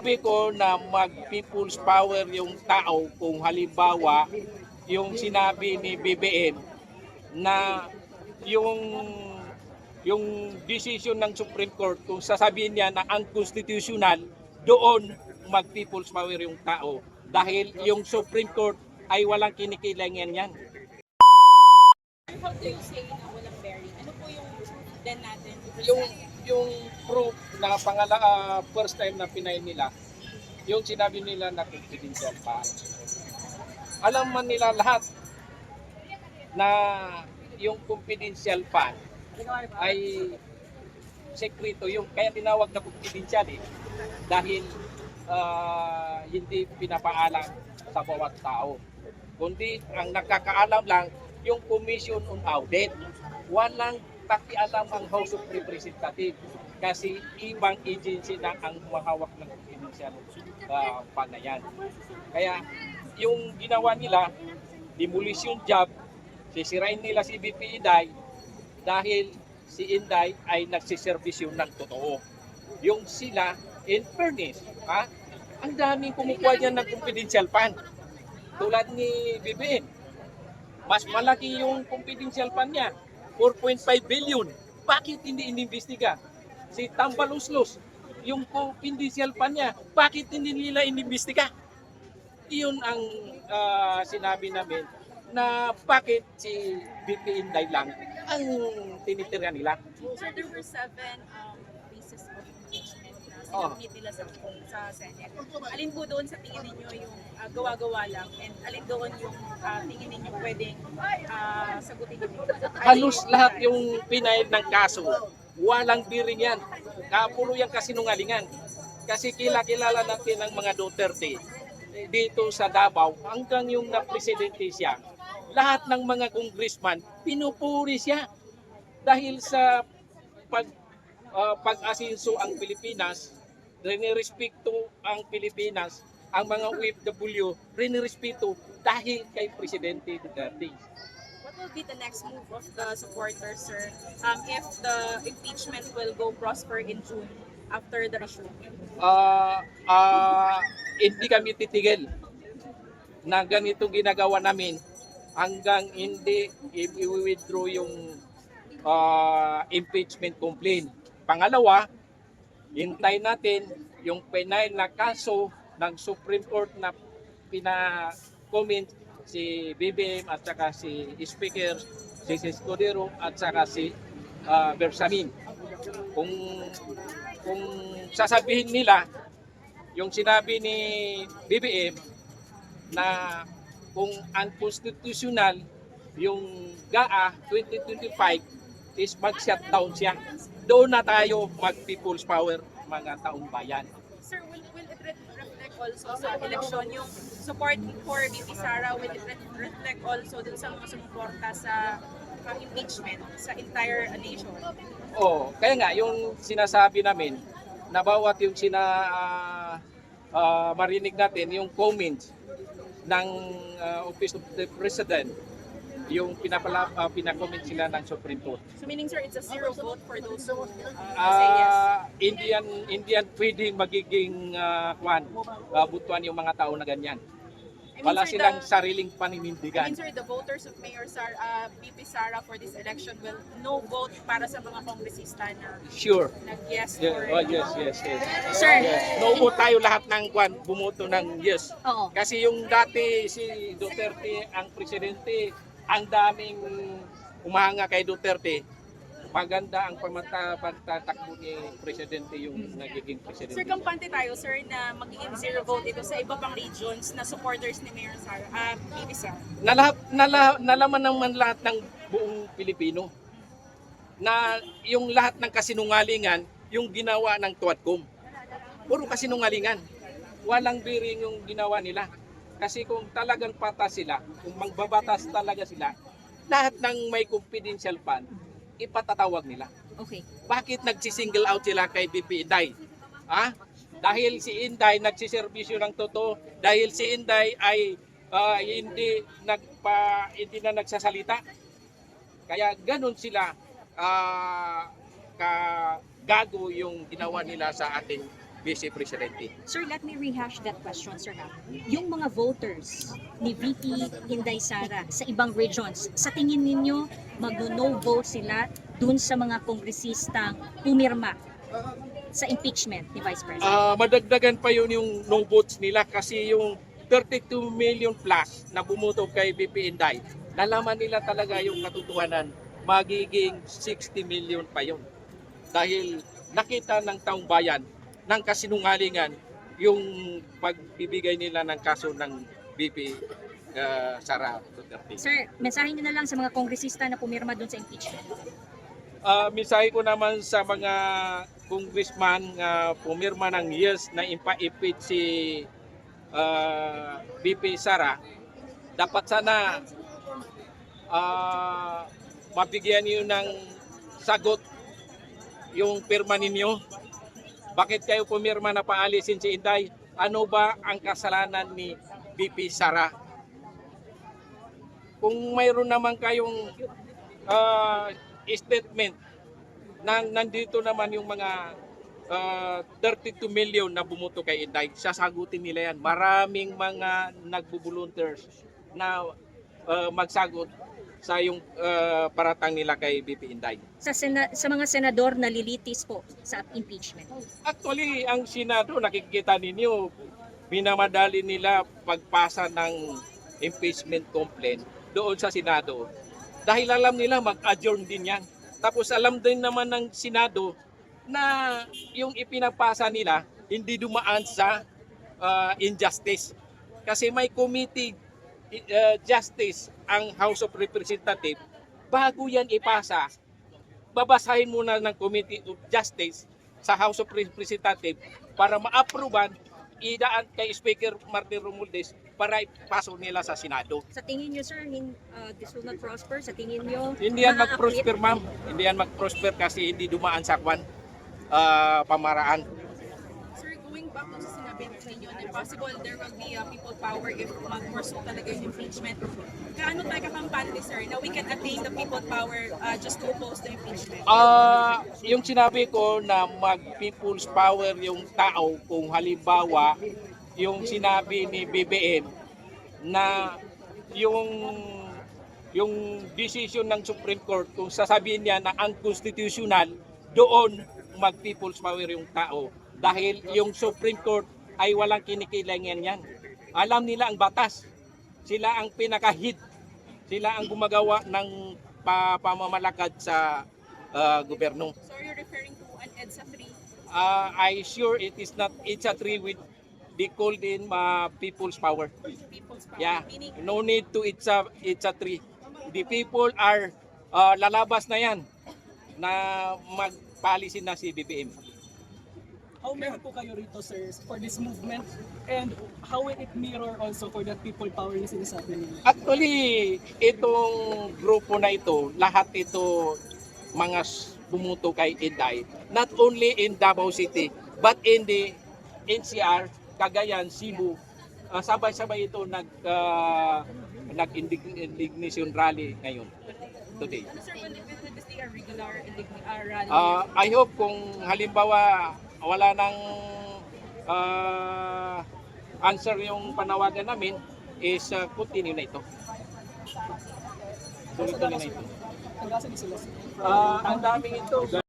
Sabi ko na mag-people's power yung tao kung halimbawa yung sinabi ni BBM na yung yung decision ng Supreme Court kung sasabihin niya na unconstitutional, doon mag-people's power yung tao dahil yung Supreme Court ay walang kinikilangan yan. How do you say na walang bearing? Ano po yung then natin? Yung proof na first time na pinay nila, yung sinabi nila na confidential pa. Alam man nila lahat na yung confidential fund ay sekreto, yung kaya tinawag na confidential dahil hindi pinapaalam sa bawat tao, kundi ang nakakaalam lang yung Commission on Audit. Walang pakialam ang House of Representatives kasi ibang agency na ang mahawak ng confidential fund na yan. Kaya yung ginawa nila, demolition job, sisirain nila si BP Inday dahil si Inday ay nagsiservisyo ng totoo. Yung sila, in fairness, ang daming kumukuha niyan ng confidential fund. Tulad ni BBM, mas malaki yung confidential fund niya, 4.5 billion. Bakit hindi inimbestiga? Si Tambaluslos, yung confidential fund niya, bakit hindi nila inimbestiga? Iyon ang sinabi namin na bakit si BP Inday lang ang tinitirya nila. Sir, there were 7 pieces of impeachment na sinabit nila sa Senate. Alin po doon sa tingin ninyo yung gawa-gawa lang and alin doon yung tingin ninyo pwedeng sagutin ninyo? Halos lahat yung pinail ng kaso, walang biring yan. Puro yung kasinungalingan. Kasi kilala natin ang mga Duterte dito sa Davao hanggang yung na-presidente siya. Lahat ng mga congressman, pinupuri siya. Dahil sa pag-asinso ang Pilipinas, rinirespeto ang Pilipinas, ang mga OFW, rinirespeto dahil kay Presidente Duterte. What will be the next move of the supporters, sir, if the impeachment will go prosper in June after the issue? Hindi kami titigil na ganito ginagawa namin hanggang hindi i-withdraw yung impeachment complaint. Pangalawa, hintayin natin yung penal na kaso ng Supreme Court na pina-comment si BBM at saka si Speaker, si Escudero at saka si Bersamin. Kung sasabihin nila yung sinabi ni BBM na kung unconstitutional yung GAA 2025 is mag-shutdown siya. Doon na tayo mag-people's power, mga taong bayan. Sir, will it reflect also sa election yung support for BP Sara? Will it reflect also dun sa mga sumuporta sa impeachment sa entire nation? Kaya nga yung sinasabi namin na bawat yung marinig natin yung comments ng Office of the President, yung pina-comment sila ng Supreme Court. So meaning, sir, it's a zero vote for those who say yes? Indian pwedeng magiging butuan yung mga tao na ganyan. Wala sir, silang sariling paninindigan. Sir, the voters of Mayor BP Sara for this election will no vote para sa mga kongresista na Sure. nag-yes Yeah, for... yes. Sir, Yes. No vote tayo lahat ng bumoto ng yes. Oo. Kasi yung dati si Duterte ang presidente, ang daming umahanga kay Duterte. Maganda ang pagtatakbo ni presidente yung nagiging presidente. Sir, kampante tayo, sir, na magiging zero vote ito sa iba pang regions na supporters ni Mayor BP Sara. Nalaman naman lahat ng buong Pilipino na yung lahat ng kasinungalingan yung ginawa ng Tuadcom. Puro kasinungalingan. Walang biring yung ginawa nila. Kasi kung talagang patas sila, kung magbabatas talaga sila, lahat ng may confidential fund, ipatatawag nila. Okay. Bakit nagsisingle out sila kay BP Inday? Dahil si Inday nagsiservisyo ng totoo, dahil si Inday ay hindi na nagsasalita. Kaya ganun sila kagago yung ginawa nila sa ating Vice Presidente. Sir, let me rehash that question, sir. Yung mga voters ni VP Inday Sara sa ibang regions, sa tingin ninyo, mag-no vote sila dun sa mga kongresistang pumirma sa impeachment ni Vice President? Madagdagan pa yun yung no votes nila kasi yung 32 million plus na bumuto kay VP Inday, nalaman nila talaga yung katotohanan, magiging 60 million pa yun. Dahil nakita ng taong bayan ng kasinungalingan yung pagbibigay nila ng kaso ng VP Sara Duterte. Sir, mensahe niyo na lang sa mga kongresista na pumirma dun sa impeachment. Mensahe ko naman sa mga congressman na pumirma ng yes na impa-impeach si VP Sara, dapat sana mabigyan niyo ng sagot yung pirma ninyo. Bakit kayo pumirma na paalisin si Inday? Ano ba ang kasalanan ni VP Sara? Kung mayroon naman kayong statement nandito naman yung mga 32 million na bumuto kay Inday, sasagutin nila yan. Maraming mga nagbo-volunteers na magsagot sa yung paratang nila kay VP Inday. Sa mga senador na lilitis po sa impeachment. Actually, ang Senado, nakikita ninyo, minamadali nila pagpasa ng impeachment complaint doon sa Senado. Dahil alam nila mag-adjourn din yan. Tapos alam din naman ng Senado na yung ipinapasa nila hindi dumaan sa injustice. Kasi may committee justice ang House of Representatives. Bago yan ipasa, babasahin muna ng Committee of Justice sa House of Representatives para ma-approvean, idaan kay Speaker Martin Romualdez para ipasok nila sa Senado. Sa tingin niyo, sir, this will not prosper? Sa tingin niyo, Hindi yan mag-prosper, ma'am. Hindi yan mag-prosper kasi hindi dumaan sa pamaraan. Sir, going back to sa sinabi ninyo na possible there will be people power if mag-pursue talaga yung impeachment. Gaano tayo kakampante, sir, na we can attain the people power just to oppose the impeachment? Yung sinabi ko na mag-people's power yung tao, kung halimbawa yung sinabi ni BBM na yung decision ng Supreme Court, kung sasabihin niya na unconstitutional, doon mag-people's power yung tao. Dahil yung Supreme Court ay walang kinikilangan yan. Alam nila ang batas. Sila ang pinaka-hit. Sila ang gumagawa ng pamamalakad sa gobyerno. So are you referring to an EDSA 3? I sure it is not EDSA 3 with they called in people's power. People's power? Yeah, Meaning, no need to EDSA 3. The people are lalabas na yan na magpalisin na si BBM. How meron po kayo rito, sir, for this movement? And how will it mirror also for that people power na sinasabi ninyo? Actually, itong grupo na ito, lahat ito mga bumuto kay Inday, not only in Davao City, but in the NCR, Cagayan, Cebu, sabay-sabay ito nag-indignation rally ngayon, today. ano, sir, will this be a regular rally? I hope kung halimbawa wala nang answer yung panawagan namin, is continue na ito. Tuloy-tuloy na ito. Tagasan sila, sir. Ang daming ito,